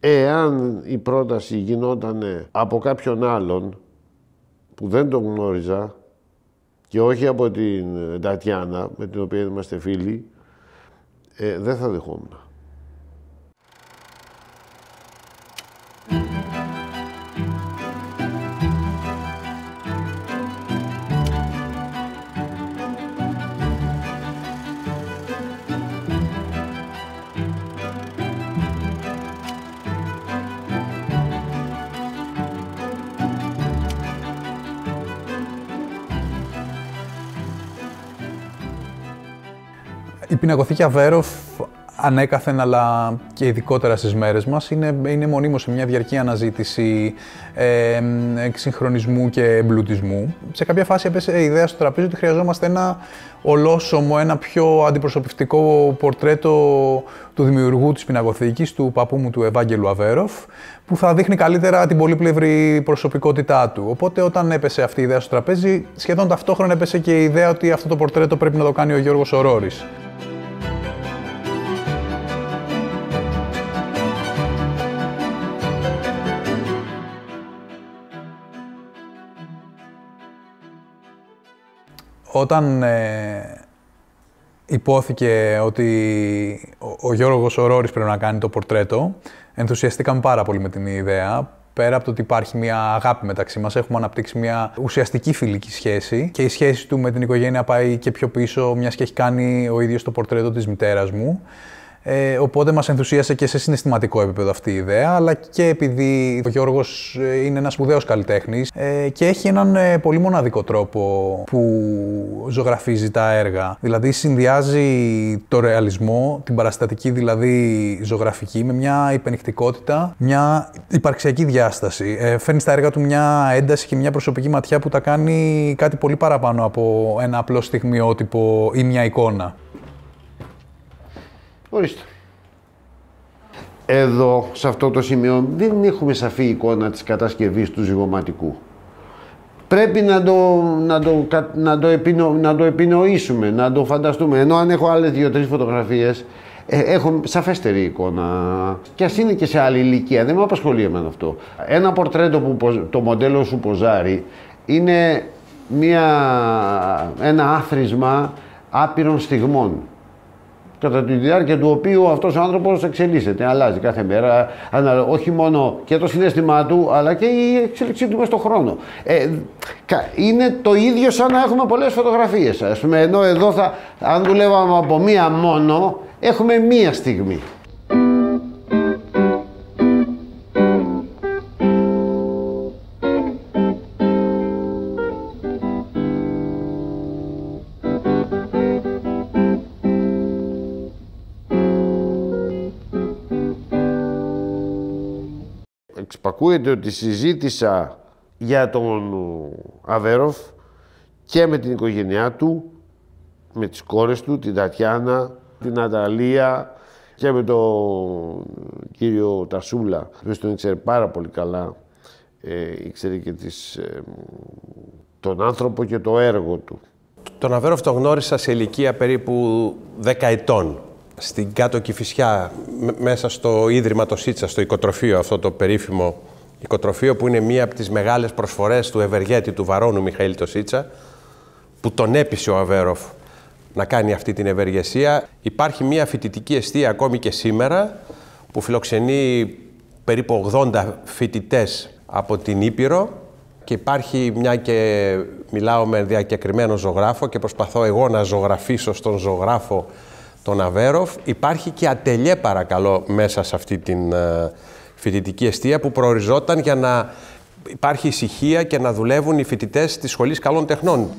Εάν η πρόταση γινόταν από κάποιον άλλον που δεν τον γνώριζα και όχι από την Τατιάνα, με την οποία είμαστε φίλοι, δεν θα δεχόμουν. Η πινακοθήκη Αβέροφ ανέκαθεν, αλλά και ειδικότερα στις μέρες μας, είναι μονίμως σε μια διαρκή αναζήτηση εξυγχρονισμού και εμπλουτισμού. Σε κάποια φάση έπεσε η ιδέα στο τραπέζι ότι χρειαζόμαστε ένα ολόσωμο, ένα πιο αντιπροσωπευτικό πορτρέτο του δημιουργού της πινακοθήκης, του παππού μου, του Ευάγγελου Αβέροφ, που θα δείχνει καλύτερα την πολύπλευρη προσωπικότητά του. Οπότε όταν έπεσε αυτή η ιδέα στο τραπέζι, σχεδόν ταυτόχρονα έπεσε και η ιδέα ότι αυτό το πορτρέτο πρέπει να το κάνει ο Γιώργος Ορόρης. Όταν υπόθηκε ότι ο Γιώργος Ορόρης πρέπει να κάνει το πορτρέτο, ενθουσιαστήκαμε πάρα πολύ με την ιδέα. Πέρα από το ότι υπάρχει μια αγάπη μεταξύ μας, έχουμε αναπτύξει μια ουσιαστική φιλική σχέση και η σχέση του με την οικογένεια πάει και πιο πίσω, μιας και έχει κάνει ο ίδιος το πορτρέτο της μητέρας μου. Οπότε μας ενθουσίασε και σε συναισθηματικό επίπεδο αυτή η ιδέα, αλλά και επειδή ο Γιώργος είναι ένας σπουδαίος καλλιτέχνης και έχει έναν πολύ μοναδικό τρόπο που ζωγραφίζει τα έργα. Δηλαδή συνδυάζει το ρεαλισμό, την παραστατική δηλαδή ζωγραφική, με μια υπενικτικότητα, μια υπαρξιακή διάσταση. Φέρνει στα έργα του μια ένταση και μια προσωπική ματιά που τα κάνει κάτι πολύ παραπάνω από ένα απλό στιγμιότυπο ή μια εικόνα. Ορίστε. Εδώ, σε αυτό το σημείο, δεν έχουμε σαφή εικόνα της κατασκευής του ζυγωματικού. Πρέπει να το επινοήσουμε, να το φανταστούμε. Ενώ αν έχω άλλες 2-3 φωτογραφίες, έχω σαφέστερη εικόνα. Και ας είναι και σε άλλη ηλικία, δεν με απασχολεί εμένα αυτό. Ένα πορτρέτο που το μοντέλο σου ποζάρει είναι ένα άθροισμα άπειρων στιγμών, κατά τη διάρκεια του οποίου αυτός ο άνθρωπος εξελίσσεται, αλλάζει κάθε μέρα, όχι μόνο και το συναίσθημά του, αλλά και η εξέλιξή του μες στον χρόνο. Είναι το ίδιο σαν να έχουμε πολλές φωτογραφίες, ας πούμε, ενώ εδώ αν δουλεύαμε από μία μόνο, έχουμε μία στιγμή. Εξυπακούεται ότι συζήτησα για τον Αβέροφ και με την οικογένειά του, με τις κόρες του, την Τατιάνα, την Ναταλία και με τον κύριο Τασούλα, που τον ήξερε πάρα πολύ καλά, ήξερε και τον άνθρωπο και το έργο του. Τον Αβέροφ τον γνώρισα σε ηλικία περίπου 10 ετών. Στην Κάτω Κηφισιά, μέσα στο Ίδρυμα το Σίτσα, στο οικοτροφείο, αυτό το περίφημο οικοτροφείο που είναι μία από τις μεγάλες προσφορές του ευεργέτη του Βαρώνου Μιχαήλ το Σίτσα, που τον έπεισε ο Αβέροφ να κάνει αυτή την ευεργεσία. Υπάρχει μία φοιτητική εστία ακόμη και σήμερα που φιλοξενεί περίπου 80 φοιτητές από την Ήπειρο και υπάρχει, μια και μιλάω με διακεκριμένο ζωγράφο και προσπαθώ εγώ να ζωγραφίσω στον ζωγράφο τον Αβέροφ, υπάρχει και ατελιέ παρακαλώ μέσα σε αυτή την φοιτητική εστία που προοριζόταν για να υπάρχει ησυχία και να δουλεύουν οι φοιτητές της Σχολής Καλών Τεχνών.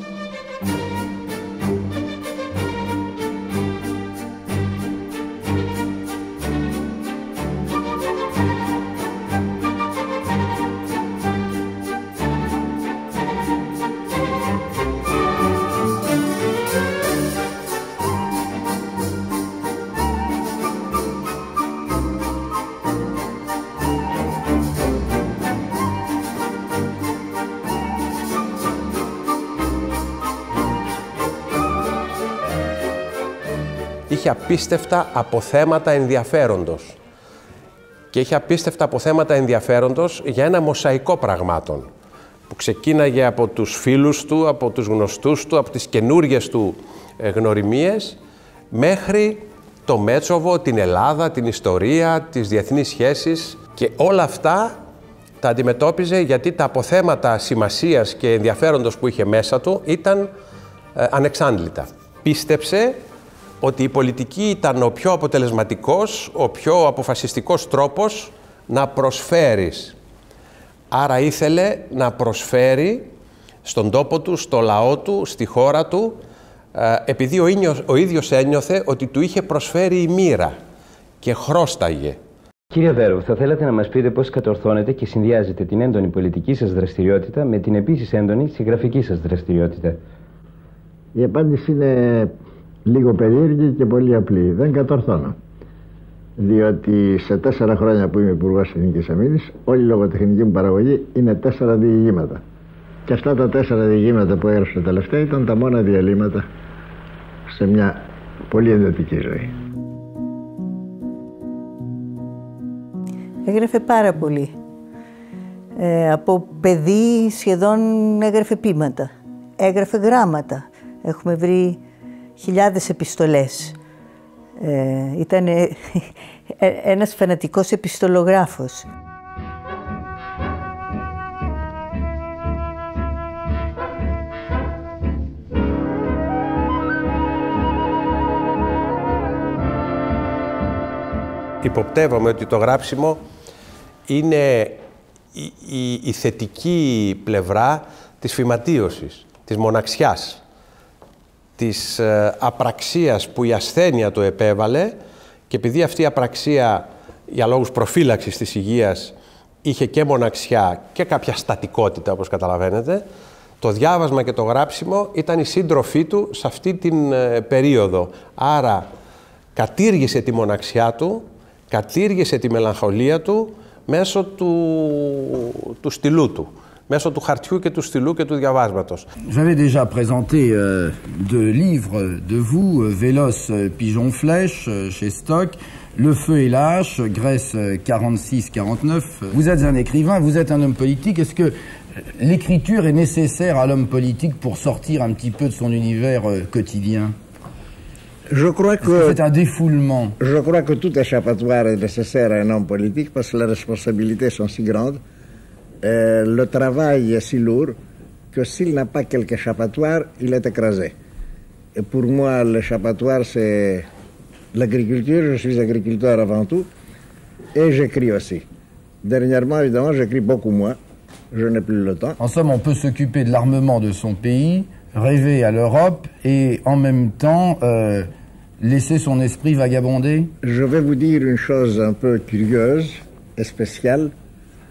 Είχε απίστευτα αποθέματα ενδιαφέροντος. και είχε απίστευτα αποθέματα ενδιαφέροντος για ένα μοσαϊκό πραγμάτων που ξεκίναγε από τους φίλους του, από τους γνωστούς του, από τις καινούργιες του γνωριμίες μέχρι το Μέτσοβο, την Ελλάδα, την ιστορία, τις διεθνείς σχέσεις και όλα αυτά τα αντιμετώπιζε γιατί τα αποθέματα σημασίας και ενδιαφέροντος που είχε μέσα του ήταν ανεξάντλητα. Πίστεψε ότι η πολιτική ήταν ο πιο αποτελεσματικός, ο πιο αποφασιστικός τρόπος να προσφέρεις. Άρα ήθελε να προσφέρει στον τόπο του, στο λαό του, στη χώρα του, επειδή ο ίδιος ένιωθε ότι του είχε προσφέρει η μοίρα και χρώσταγε. Κύριε Βέρου, θα θέλατε να μας πείτε πώς κατορθώνετε και συνδυάζετε την έντονη πολιτική σας δραστηριότητα με την επίσης έντονη συγγραφική σας δραστηριότητα. Η απάντηση είναι λίγο περίεργη και πολύ απλή. Δεν κατορθώνω. Διότι σε 4 χρόνια που είμαι υπουργός Εθνικής Αμήνης, όλη η λογοτεχνική μου παραγωγή είναι 4 διηγήματα. Και αυτά τα 4 διηγήματα που έγραψα τελευταία ήταν τα μόνα διαλύματα σε μια πολύ εντατική ζωή. Έγραφε πάρα πολύ. Από παιδί σχεδόν έγραφε ποίηματα. Έγραφε γράμματα. Έχουμε βρει χιλιάδες επιστολές. Ήταν ένας φανατικός επιστολογράφος. Υποπτεύομαι ότι το γράψιμο είναι η θετική πλευρά της φυματίωσης, της μοναξιάς, της απραξίας που η ασθένεια του επέβαλε και επειδή αυτή η απραξία για λόγους προφύλαξης της υγείας είχε και μοναξιά και κάποια στατικότητα όπως καταλαβαίνετε, το διάβασμα και το γράψιμο ήταν η σύντροφή του σε αυτή την περίοδο. Άρα κατήργησε τη μοναξιά του, κατήργησε τη μελαγχολία του μέσω του στυλού του, μέσω του χαρτιού και του στυλού και του διαβάσματος. J'avais déjà présenté deux livres de vous, Vélos, Pigeon Flèche, chez Stock, Le Feu et l'Hache, Grèce 46-49. Vous êtes un écrivain, vous êtes un homme politique. Est-ce que l'écriture est nécessaire à l'homme politique pour sortir un petit peu de son univers quotidien? Je crois que c'est un défoulement. Je crois que tout échappatoire est nécessaire à un homme politique parce que les responsabilités sont si grandes, le travail est si lourd que s'il n'a pas quelque échappatoire, il est écrasé. Et pour moi, l'échappatoire, c'est l'agriculture. Je suis agriculteur avant tout et j'écris aussi. Dernièrement, évidemment, j'écris beaucoup moins. Je n'ai plus le temps. En somme, on peut s'occuper de l'armement de son pays, rêver à l'Europe et en même temps laisser son esprit vagabonder? Je vais vous dire une chose un peu curieuse et spéciale.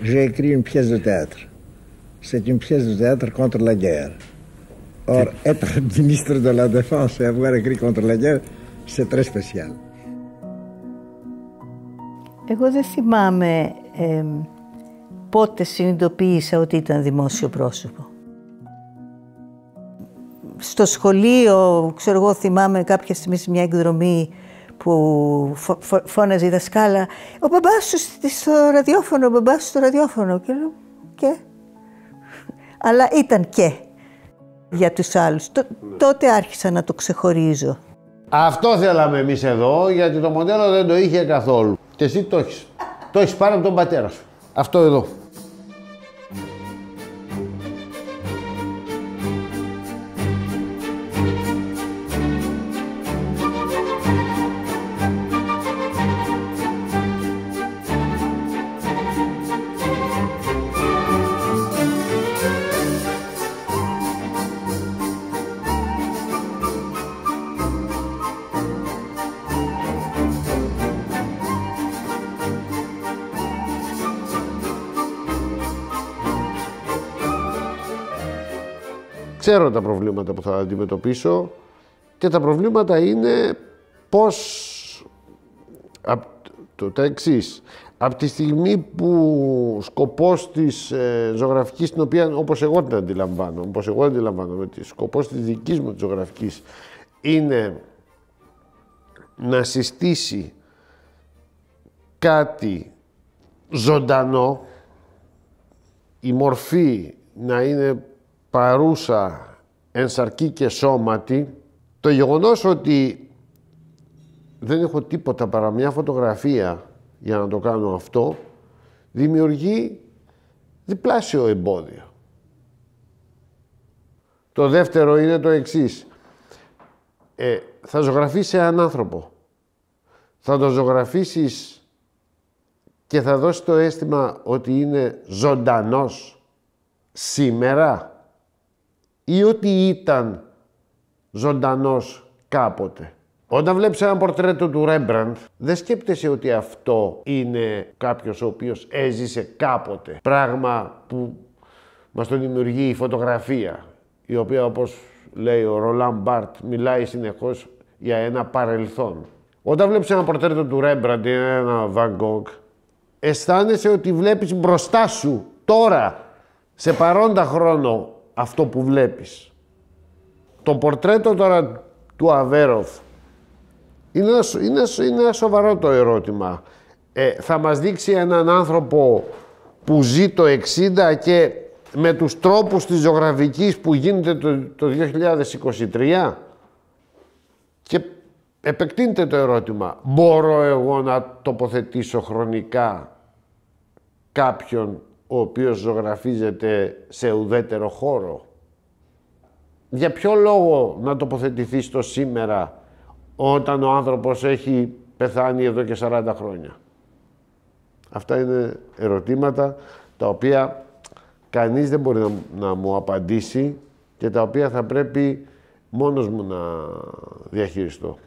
J'ai écrit une pièce de théâtre. C'est une pièce de théâtre contre la guerre. Or, être ministre de la Défense et avoir écrit contre la guerre, c'est très spécial. Εγώ δεν θυμάμαι πότε συνειδητοποίησα ότι ήταν δημόσιο πρόσωπο. Στο σχολείο, ξέρω εγώ, θυμάμαι κάποια στιγμή σε μια εκδρομή που φώναζε η δασκάλα «Ο μπαμπάς σου στο ραδιόφωνο, ο μπαμπάς σου στο ραδιόφωνο». Και λέω «Και». Αλλά ήταν «και» για τους άλλους. Τότε άρχισα να το ξεχωρίζω. Αυτό θέλαμε εμείς εδώ, γιατί το μοντέλο δεν το είχε καθόλου. Και εσύ το έχεις. Το έχεις πάρει από τον πατέρα σου. Αυτό εδώ. Ξέρω τα προβλήματα που θα αντιμετωπίσω και τα προβλήματα είναι πώς τα εξής. Από τη στιγμή που σκοπός της ζωγραφικής, την οποία όπως εγώ την αντιλαμβάνω, σκοπός της δικής μου της ζωγραφικής είναι να συστήσει κάτι ζωντανό, η μορφή να είναι παρούσα εν σαρκή και σώματι, το γεγονός ότι δεν έχω τίποτα παρά μια φωτογραφία για να το κάνω αυτό, δημιουργεί διπλάσιο εμπόδιο. Το δεύτερο είναι το εξής. Θα ζωγραφίσεις έναν άνθρωπο. Θα το ζωγραφίσεις και θα δώσει το αίσθημα ότι είναι ζωντανός σήμερα ή ότι ήταν ζωντανός κάποτε. Όταν βλέπεις ένα πορτρέτο του Ρέμπραντ, δεν σκέπτεσαι ότι αυτό είναι κάποιος ο οποίος έζησε κάποτε. Πράγμα που μας το δημιουργεί η φωτογραφία, η οποία, όπως λέει ο Ρολάν Μπάρτ, μιλάει συνεχώς για ένα παρελθόν. Όταν βλέπεις ένα πορτρέτο του Ρέμπραντ ή ένα Βαν Γκόγκ, αισθάνεσαι ότι βλέπεις μπροστά σου, τώρα, σε παρόντα χρόνο, αυτό που βλέπεις. Το πορτρέτο τώρα του Αβέροφ είναι ένα σοβαρό το ερώτημα. Θα μας δείξει έναν άνθρωπο που ζει το 60 και με τους τρόπους της ζωγραφικής που γίνεται το 2023, και επεκτείνεται το ερώτημα, μπορώ εγώ να τοποθετήσω χρονικά κάποιον ο οποίος ζωγραφίζεται σε ουδέτερο χώρο? Για ποιο λόγο να τοποθετηθεί στο σήμερα όταν ο άνθρωπος έχει πεθάνει εδώ και 40 χρόνια? Αυτά είναι ερωτήματα τα οποία κανείς δεν μπορεί να μου απαντήσει και τα οποία θα πρέπει μόνος μου να διαχειριστώ.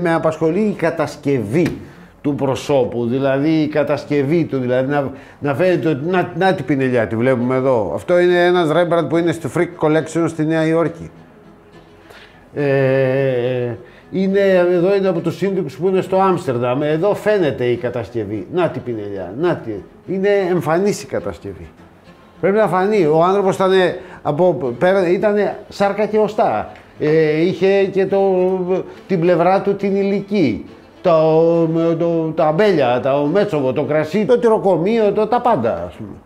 Με απασχολεί η κατασκευή του προσώπου, δηλαδή η κατασκευή του, δηλαδή να φαίνεται ότι να την πινελιά, τη βλέπουμε εδώ. Αυτό είναι ένας Ρέμπραντ που είναι στο Frick Collection στη Νέα Υόρκη. Εδώ είναι από τους σύνδικους που είναι στο Άμστερνταμ. Εδώ φαίνεται η κατασκευή. Να την πινελιά, είναι εμφανής η κατασκευή. Πρέπει να φανεί. Ο άνθρωπος ήταν σάρκα και οστά. Είχε και την πλευρά του την ηλική, τα αμπέλια, το μέτσοβο, το κρασί, το τυροκομείο, τα πάντα, ας πούμε.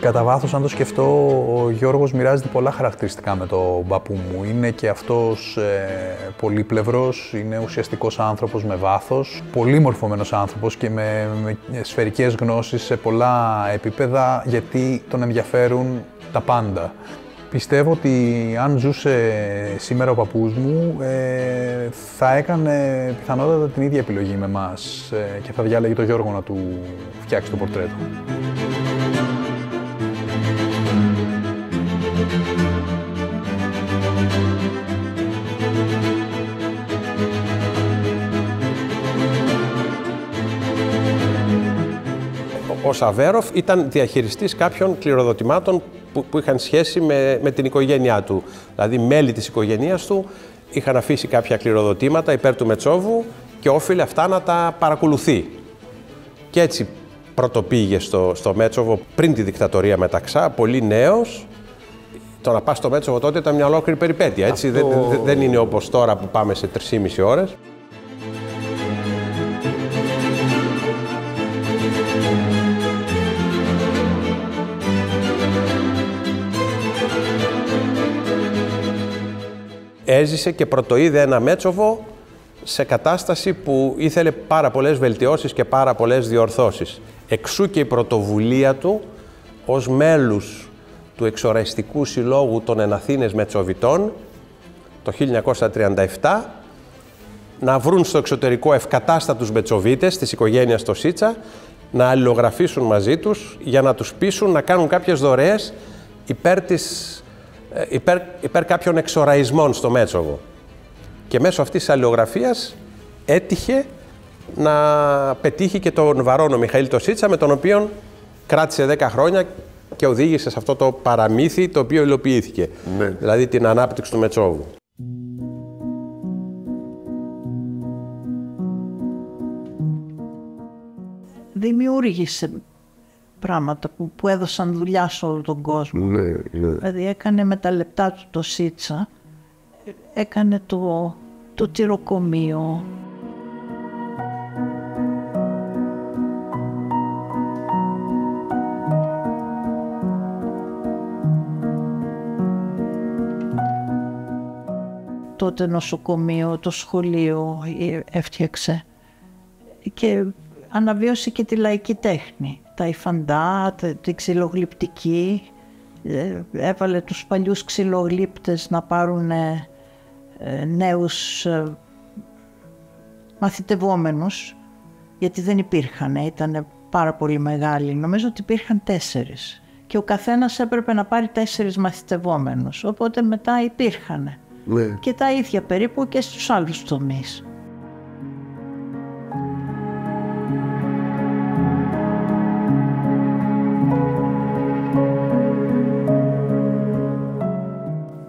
Κατά βάθος, αν το σκεφτώ, ο Γιώργος μοιράζεται πολλά χαρακτηριστικά με τον παππού μου. Είναι και αυτός πολύπλευρος, είναι ουσιαστικός άνθρωπος με βάθος, πολύ μορφωμένος άνθρωπος και με σφαιρικές γνώσεις σε πολλά επίπεδα, γιατί τον ενδιαφέρουν τα πάντα. Πιστεύω ότι αν ζούσε σήμερα ο παππούς μου, θα έκανε πιθανότατα την ίδια επιλογή με εμάς και θα διάλεγε τον Γιώργο να του φτιάξει το πορτρέτο. Ο Σαβέροφ ήταν διαχειριστής κάποιων κληροδοτημάτων που είχαν σχέση με την οικογένειά του. Δηλαδή, μέλη της οικογένειας του είχαν αφήσει κάποια κληροδοτήματα υπέρ του Μετσόβου και όφιλε αυτά να τα παρακολουθεί. Και έτσι πρωτοπήγε στο Μέτσοβο πριν τη δικτατορία μεταξά, πολύ νέος. Το να πας στο Μέτσοβο τότε ήταν μια ολόκληρη περιπέτεια, έτσι. Δεν είναι όπως τώρα που πάμε σε 3,5 ώρες. Έζησε και πρωτοείδε ένα Μέτσοβο σε κατάσταση που ήθελε πάρα πολλές βελτιώσεις και πάρα πολλές διορθώσεις. Εξού και η πρωτοβουλία του ως μέλους του Εξοραϊστικού Συλλόγου των Εναθήνες Μετσοβιτών το 1937 να βρουν στο εξωτερικό ευκατάστατους Μετσοβίτες της οικογένειας στο Σίτσα, να αλληλογραφήσουν μαζί τους για να τους πείσουν να κάνουν κάποιες δωρεές υπέρ της υπέρ κάποιων εξοραϊσμών στο Μέτσοβο. Και μέσω αυτής της αλληλογραφίας έτυχε να πετύχει και τον Βαρόνο Μιχαήλ το Σίτσα, με τον οποίο κράτησε 10 χρόνια και οδήγησε σε αυτό το παραμύθι το οποίο υλοποιήθηκε. Ναι. Δηλαδή την ανάπτυξη του Μετσόβου. Δημιούργησε πράγματα που έδωσαν δουλειά σε όλο τον κόσμο. Ναι, ναι. Δηλαδή έκανε με τα λεπτά του το Σίτσα, έκανε το τυροκομείο. Τότε νοσοκομείο, το σχολείο έφτιαξε και αναβίωσε και τη λαϊκή τέχνη. Τα υφαντά, τη ξυλογλυπτική, έβαλε τους παλιούς ξυλογλύπτες να πάρουν νέους μαθητευόμενους, γιατί δεν υπήρχαν, ήταν πάρα πολύ μεγάλοι. Νομίζω ότι υπήρχαν 4 και ο καθένας έπρεπε να πάρει 4 μαθητευόμενους, οπότε μετά υπήρχαν. Ναι. Και τα ίδια περίπου και στους άλλους τομείς.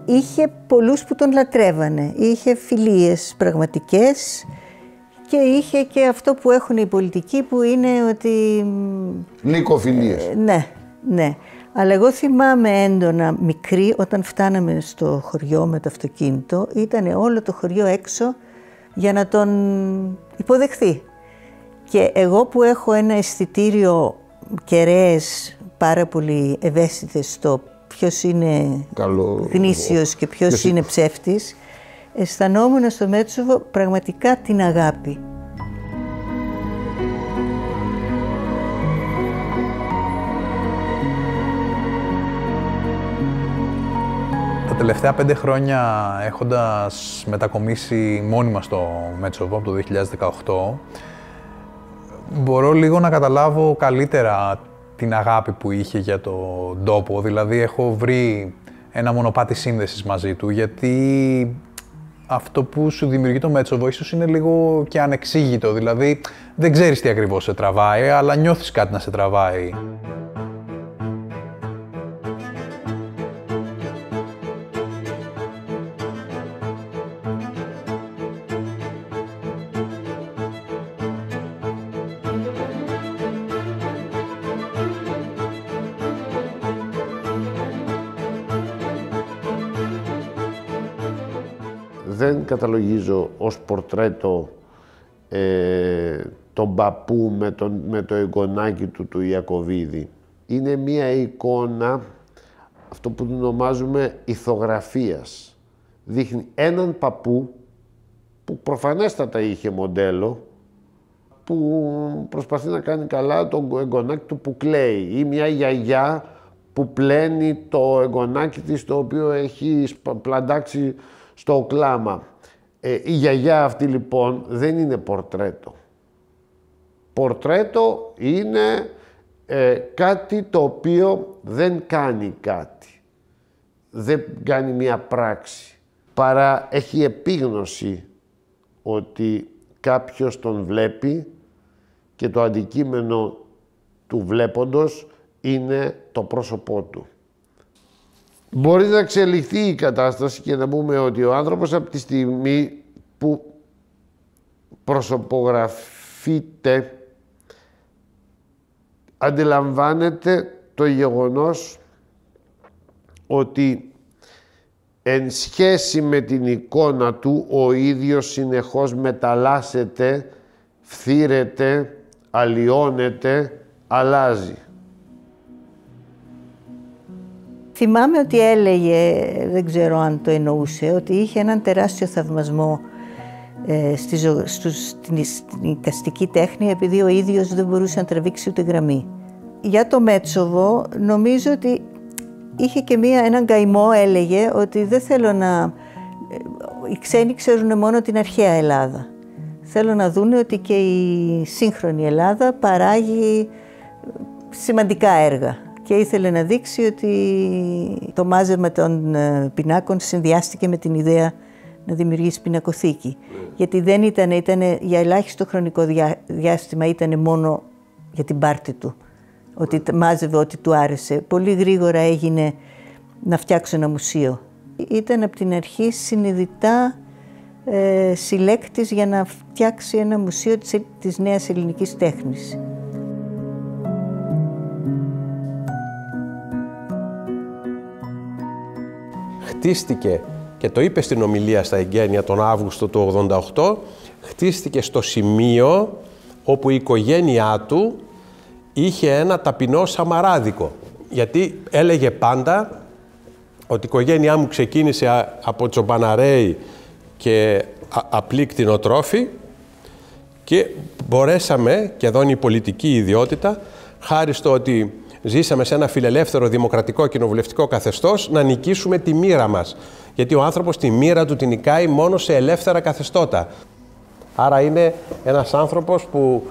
Είχε πολλούς που τον λατρεύανε, είχε φιλίες πραγματικές και είχε και αυτό που έχουν οι πολιτικοί, που είναι ότι... Λυκοφιλίες. Ναι, ναι. Αλλά εγώ θυμάμαι έντονα μικρή, όταν φτάναμε στο χωριό με το αυτοκίνητο, ήταν όλο το χωριό έξω για να τον υποδεχθεί. Και εγώ που έχω ένα αισθητήριο κεραίες πάρα πολύ ευαίσθητες στο ποιος είναι γνήσιος και ποιος είναι ψεύτης, αισθανόμουν στο Μέτσοβο πραγματικά την αγάπη. Τα τελευταία 5 χρόνια, έχοντας μετακομίσει μόνιμα στο Μέτσοβο από το 2018, μπορώ λίγο να καταλάβω καλύτερα την αγάπη που είχε για τον τόπο. Δηλαδή, έχω βρει ένα μονοπάτι σύνδεσης μαζί του, γιατί αυτό που σου δημιουργεί το Μέτσοβο ίσως είναι λίγο και ανεξήγητο. Δηλαδή, δεν ξέρεις τι ακριβώς σε τραβάει, αλλά νιώθεις κάτι να σε τραβάει. Δεν καταλογίζω ως πορτρέτο τον παππού με το εγγονάκι του Ιακωβίδη. Είναι μία εικόνα, αυτό που ονομάζουμε ηθογραφίας. Δείχνει έναν παππού που προφανέστατα είχε μοντέλο, που προσπαθεί να κάνει καλά το εγγονάκι του που κλαίει, ή μια γιαγιά που πλένει το εγγονάκι της, το οποίο έχει πλαντάξει στο κλάμα. Η γιαγιά αυτή λοιπόν δεν είναι πορτρέτο. Πορτρέτο είναι κάτι το οποίο δεν κάνει κάτι. Δεν κάνει μία πράξη. Παρά έχει επίγνωση ότι κάποιος τον βλέπει και το αντικείμενο του βλέποντος είναι το πρόσωπό του. Μπορεί να εξελιχθεί η κατάσταση και να πούμε ότι ο άνθρωπος από τη στιγμή που προσωπογραφείται αντιλαμβάνεται το γεγονός ότι εν σχέση με την εικόνα του ο ίδιος συνεχώς μεταλλάσσεται, φθήρεται, αλλοιώνεται, αλλάζει. Θυμάμαι ότι έλεγε, δεν ξέρω αν το εννοούσε, ότι είχε έναν τεράστιο θαυμασμό στην εικαστική τέχνη, επειδή ο ίδιος δεν μπορούσε να τραβήξει ούτε γραμμή. Για το Μέτσοβο νομίζω ότι είχε και έναν καημό, έλεγε ότι δεν θέλω να... Οι ξένοι ξέρουν μόνο την αρχαία Ελλάδα. Θέλω να δούνε ότι και η σύγχρονη Ελλάδα παράγει σημαντικά έργα. και ήθελε να δείξει ότι το μάζευμα των πινάκων συνδυάστηκε με την ιδέα να δημιουργήσει πινακοθήκη. Γιατί δεν ήταν για ελάχιστο χρονικό διάστημα, ήταν μόνο για την πάρτη του. Ότι μάζευε ό,τι του άρεσε. Πολύ γρήγορα έγινε να φτιάξω ένα μουσείο. Ήταν από την αρχή συνειδητά συλλέκτης για να φτιάξει ένα μουσείο της νέας ελληνικής τέχνης. Χτίστηκε, και το είπε στην ομιλία στα εγγένεια τον Αύγουστο του 1988, χτίστηκε στο σημείο όπου η οικογένειά του είχε ένα ταπεινό σαμαράδικο. Γιατί έλεγε πάντα ότι η οικογένειά μου ξεκίνησε από τσομπαναρέοι και απλή κτηνοτρόφοι και μπορέσαμε, και εδώ είναι η πολιτική ιδιότητα, χάρη στο ότι ζήσαμε σε ένα φιλελεύθερο δημοκρατικό κοινοβουλευτικό καθεστώς, να νικήσουμε τη μοίρα μας. Γιατί ο άνθρωπος τη μοίρα του την νικάει μόνο σε ελεύθερα καθεστώτα. Άρα είναι ένας άνθρωπος που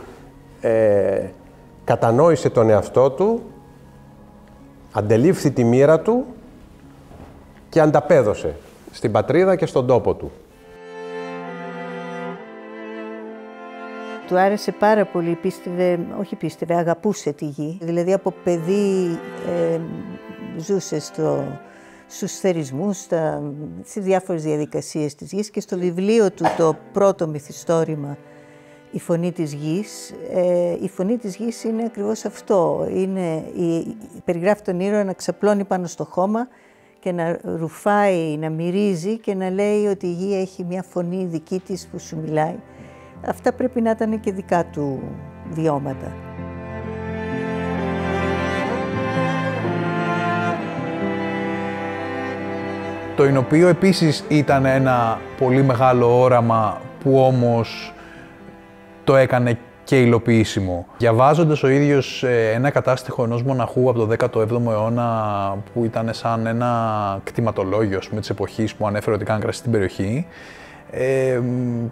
κατανόησε τον εαυτό του, αντελήφθη τη μοίρα του και ανταπέδωσε στην πατρίδα και στον τόπο του. Του άρεσε πάρα πολύ, αγαπούσε τη γη. Δηλαδή από παιδί ζούσε στους θερισμούς, σε διάφορες διαδικασίες της γης, και στο βιβλίο του το πρώτο μυθιστόρημα «Η φωνή της γης», η φωνή της γης είναι ακριβώς αυτό. Περιγράφει τον ήρωα να ξαπλώνει πάνω στο χώμα και να ρουφάει, να μυρίζει και να λέει ότι η γη έχει μια φωνή δική της που σου μιλάει. Αυτά πρέπει να ήταν και δικά του βιώματα. Το Ηνωπείο επίσης ήταν ένα πολύ μεγάλο όραμα που όμως το έκανε και υλοποιήσιμο. Διαβάζοντας ο ίδιος ένα κατάστοιχο ενός μοναχού από το 17ο αιώνα που ήταν σαν ένα κτηματολόγιο της εποχής που ανέφερε ότι κάνει κρασί στην περιοχή,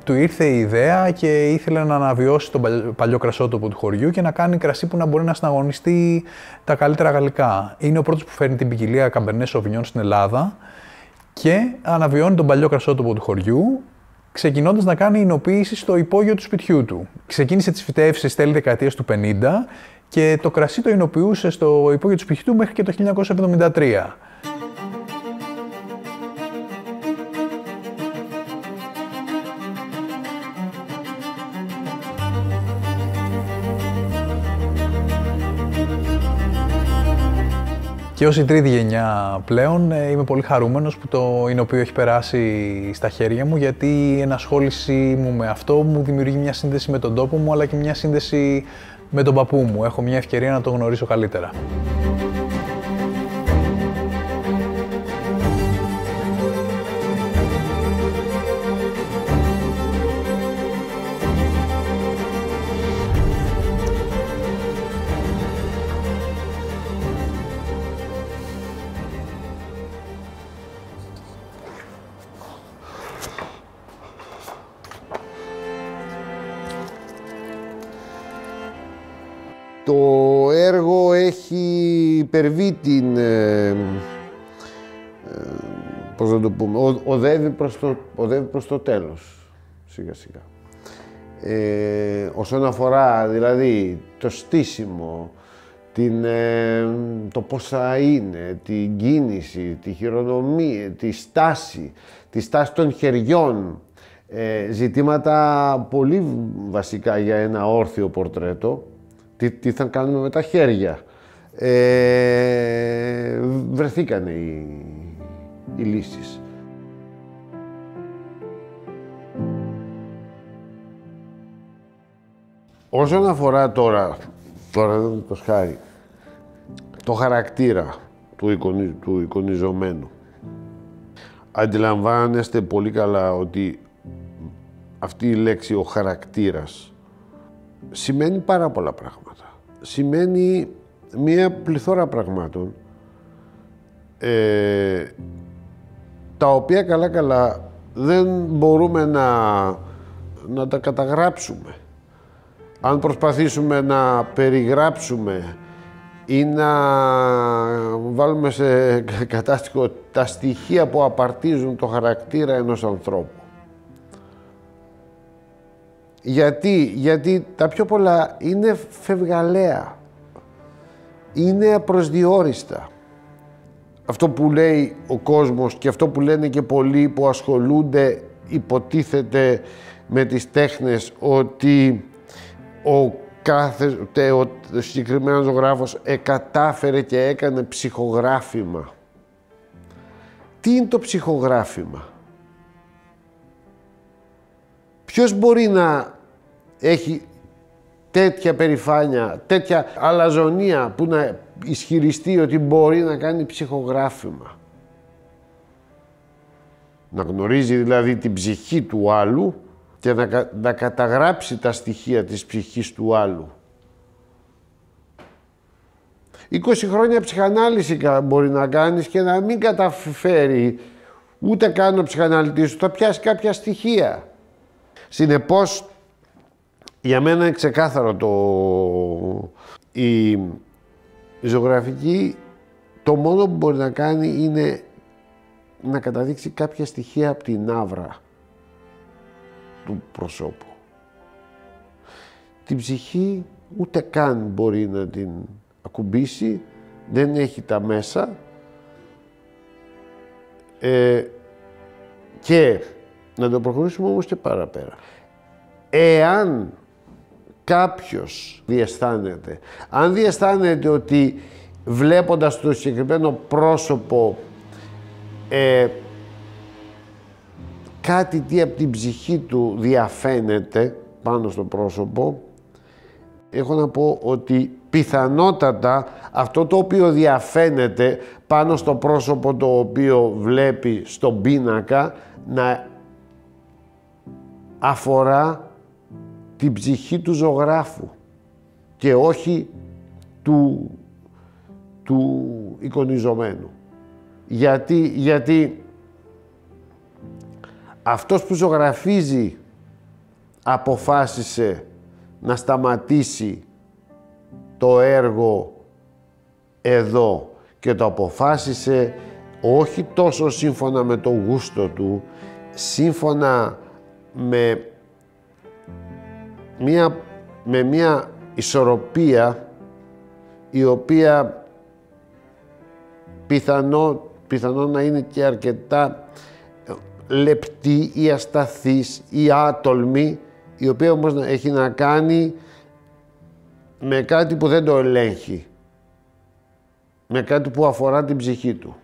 του ήρθε η ιδέα και ήθελε να αναβιώσει τον παλιό κρασότοπο του χωριού και να κάνει κρασί που να μπορεί να συναγωνιστεί τα καλύτερα γαλλικά. Είναι ο πρώτος που φέρνει την ποικιλία Cabernet Sauvignon στην Ελλάδα και αναβιώνει τον παλιό κρασότοπο του χωριού, ξεκινώντας να κάνει εινοποίηση στο υπόγειο του σπιτιού του. Ξεκίνησε τις φυτεύσεις τέλη δεκαετίας του 50 και το κρασί το εινοποιούσε στο υπόγειο του σπιτιού του μέχρι και το 1973. Και ως η τρίτη γενιά πλέον είμαι πολύ χαρούμενος που το Ηνωπείο έχει περάσει στα χέρια μου, γιατί η ενασχόλησή μου με αυτό μου δημιουργεί μια σύνδεση με τον τόπο μου, αλλά και μια σύνδεση με τον παππού μου. Έχω μια ευκαιρία να το γνωρίσω καλύτερα. Το έργο έχει υπερβεί την, πώς να το πούμε, οδεύει προς το τέλος, σιγά σιγά. Όσον αφορά δηλαδή το στήσιμο, το πώς θα είναι, την κίνηση, τη χειρονομία, τη στάση των χεριών, ζητήματα πολύ βασικά για ένα όρθιο πορτρέτο. Τι θα κάνουμε με τα χέρια. Βρεθήκανε οι λύσεις. Όσον αφορά τώρα παραδείγματος χάρη, το χαρακτήρα του εικονιζομένου, αντιλαμβάνεστε πολύ καλά ότι αυτή η λέξη, ο χαρακτήρας, σημαίνει πάρα πολλά πράγματα. Σημαίνει μία πληθώρα πραγμάτων, τα οποία καλά δεν μπορούμε να τα καταγράψουμε. Αν προσπαθήσουμε να περιγράψουμε ή να βάλουμε σε κατάστοιχο τα στοιχεία που απαρτίζουν το χαρακτήρα ενός ανθρώπου. Γιατί τα πιο πολλά είναι φευγαλαία, είναι απροσδιόριστα. Αυτό που λέει ο κόσμος και αυτό που λένε και πολλοί που ασχολούνται, υποτίθεται, με τις τέχνες, ότι ο συγκεκριμένος ζωγράφος κατάφερε και έκανε ψυχογράφημα. Τι είναι το ψυχογράφημα? Ποιος μπορεί να έχει τέτοια περηφάνεια, τέτοια αλαζονία που να ισχυριστεί ότι μπορεί να κάνει ψυχογράφημα? Να γνωρίζει δηλαδή την ψυχή του άλλου και να καταγράψει τα στοιχεία της ψυχής του άλλου. 20 χρόνια ψυχανάλυση μπορεί να κάνεις και να μην καταφέρει ούτε καν ο ψυχαναλυτής σου, θα πιάσει κάποια στοιχεία. Συνεπώς, για μένα είναι ξεκάθαρο η ζωγραφική, το μόνο που μπορεί να κάνει είναι να καταδείξει κάποια στοιχεία από την άβρα του προσώπου. Την ψυχή ούτε καν μπορεί να την ακουμπήσει, δεν έχει τα μέσα και να το προχωρήσουμε όμως και παραπέρα. Εάν κάποιος διαισθάνεται, αν διαισθάνεται ότι βλέποντας το συγκεκριμένο πρόσωπο κάτι τι από την ψυχή του διαφαίνεται πάνω στο πρόσωπο, έχω να πω ότι πιθανότατα αυτό το οποίο διαφαίνεται πάνω στο πρόσωπο το οποίο βλέπει στον πίνακα να αφορά την ψυχή του ζωγράφου και όχι του εικονιζομένου. Γιατί αυτός που ζωγραφίζει αποφάσισε να σταματήσει το έργο εδώ και το αποφάσισε όχι τόσο σύμφωνα με το γούστο του, σύμφωνα με μια ισορροπία η οποία πιθανό να είναι και αρκετά λεπτή ή ασταθής ή άτολμη, η οποία όμως έχει να κάνει με κάτι που δεν το ελέγχει, με κάτι που αφορά την ψυχή του.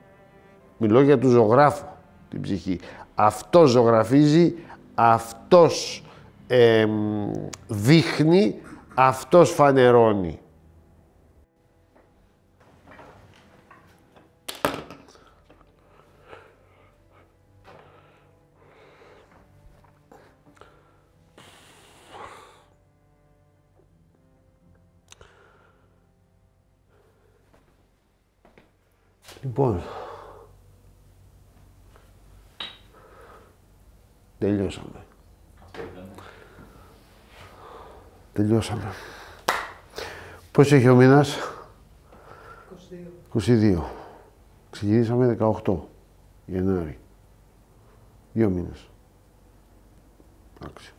Μιλώ για του ζωγράφου την ψυχή. Αυτός ζωγραφίζει, αυτός δείχνει, αυτός φανερώνει. Λοιπόν, τελειώσαμε. Πώς έχει ο μήνας? 22. Ξεκινήσαμε 18 Γενάρη. 2 μήνες. Εντάξει.